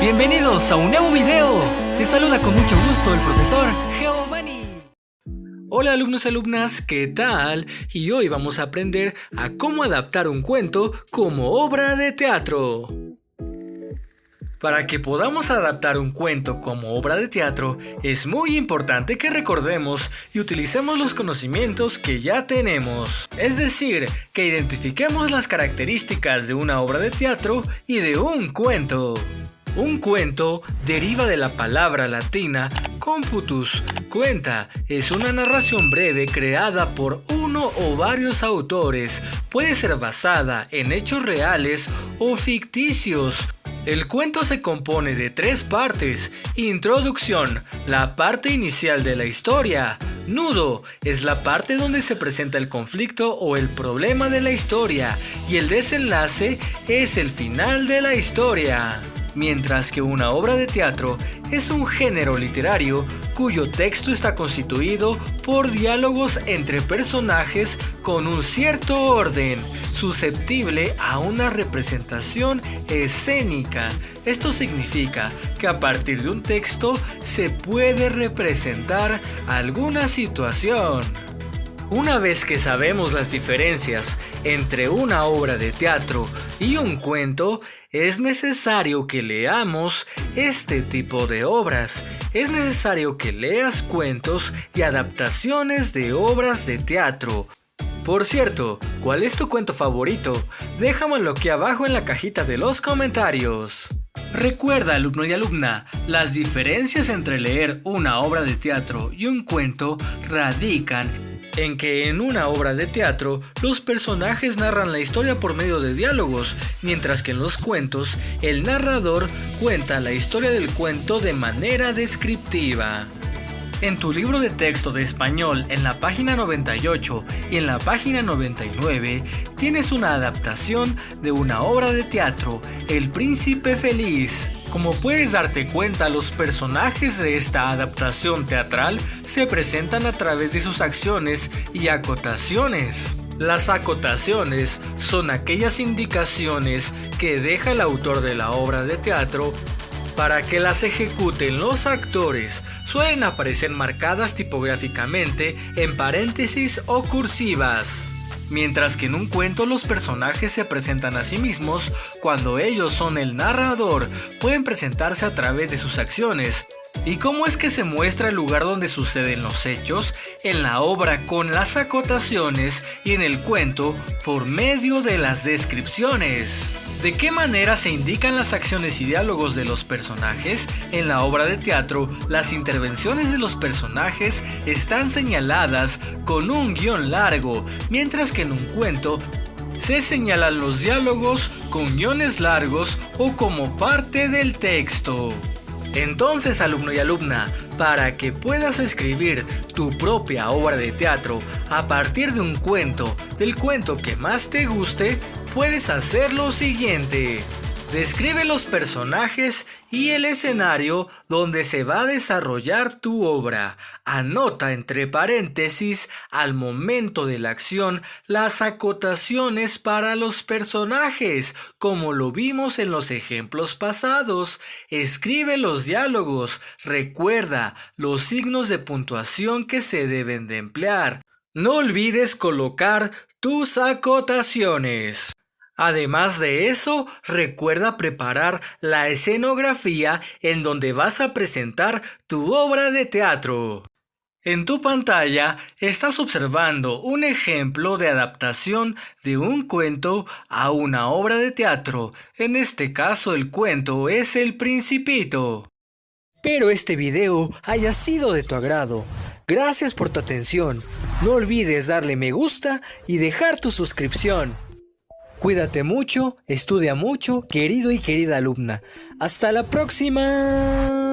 Bienvenidos a un nuevo video. Te saluda con mucho gusto el profesor Geomani. Hola alumnos y alumnas, ¿qué tal? Y hoy vamos a aprender a cómo adaptar un cuento como obra de teatro. Para que podamos adaptar un cuento como obra de teatro, es muy importante que recordemos y utilicemos los conocimientos que ya tenemos. Es decir, que identifiquemos las características de una obra de teatro y de un cuento. Un cuento deriva de la palabra latina computus. Cuenta es una narración breve creada por uno o varios autores. Puede ser basada en hechos reales o ficticios. El cuento se compone de 3 partes. Introducción, la parte inicial de la historia. Nudo, es la parte donde se presenta el conflicto o el problema de la historia. Y el desenlace es el final de la historia. Mientras que una obra de teatro es un género literario cuyo texto está constituido por diálogos entre personajes con un cierto orden, susceptible a una representación escénica. Esto significa que a partir de un texto se puede representar alguna situación. Una vez que sabemos las diferencias entre una obra de teatro y un cuento, es necesario que leamos este tipo de obras. Es necesario que leas cuentos y adaptaciones de obras de teatro. Por cierto, ¿cuál es tu cuento favorito? Déjamelo aquí abajo en la cajita de los comentarios. Recuerda, alumno y alumna, las diferencias entre leer una obra de teatro y un cuento radican en que en una obra de teatro los personajes narran la historia por medio de diálogos, mientras que en los cuentos el narrador cuenta la historia del cuento de manera descriptiva. En tu libro de texto de español, en la página 98 y en la página 99, tienes una adaptación de una obra de teatro, El Príncipe Feliz. Como puedes darte cuenta, los personajes de esta adaptación teatral se presentan a través de sus acciones y acotaciones. Las acotaciones son aquellas indicaciones que deja el autor de la obra de teatro para que las ejecuten los actores. Suelen aparecer marcadas tipográficamente en paréntesis o cursivas. Mientras que en un cuento los personajes se presentan a sí mismos cuando ellos son el narrador, pueden presentarse a través de sus acciones. ¿Y cómo es que se muestra el lugar donde suceden los hechos? En la obra con las acotaciones y en el cuento por medio de las descripciones. ¿De qué manera se indican las acciones y diálogos de los personajes? En la obra de teatro, las intervenciones de los personajes están señaladas con un guión largo, mientras que en un cuento se señalan los diálogos con guiones largos o como parte del texto. Entonces, alumno y alumna, para que puedas escribir tu propia obra de teatro a partir de un cuento, del cuento que más te guste, puedes hacer lo siguiente. Describe los personajes y el escenario donde se va a desarrollar tu obra. Anota entre paréntesis al momento de la acción las acotaciones para los personajes, como lo vimos en los ejemplos pasados. Escribe los diálogos. Recuerda los signos de puntuación que se deben de emplear. No olvides colocar tus acotaciones. Además de eso, recuerda preparar la escenografía en donde vas a presentar tu obra de teatro. En tu pantalla estás observando un ejemplo de adaptación de un cuento a una obra de teatro. En este caso, el cuento es El Principito. Espero este video haya sido de tu agrado. Gracias por tu atención. No olvides darle me gusta y dejar tu suscripción. Cuídate mucho, estudia mucho, querido y querida alumna. ¡Hasta la próxima!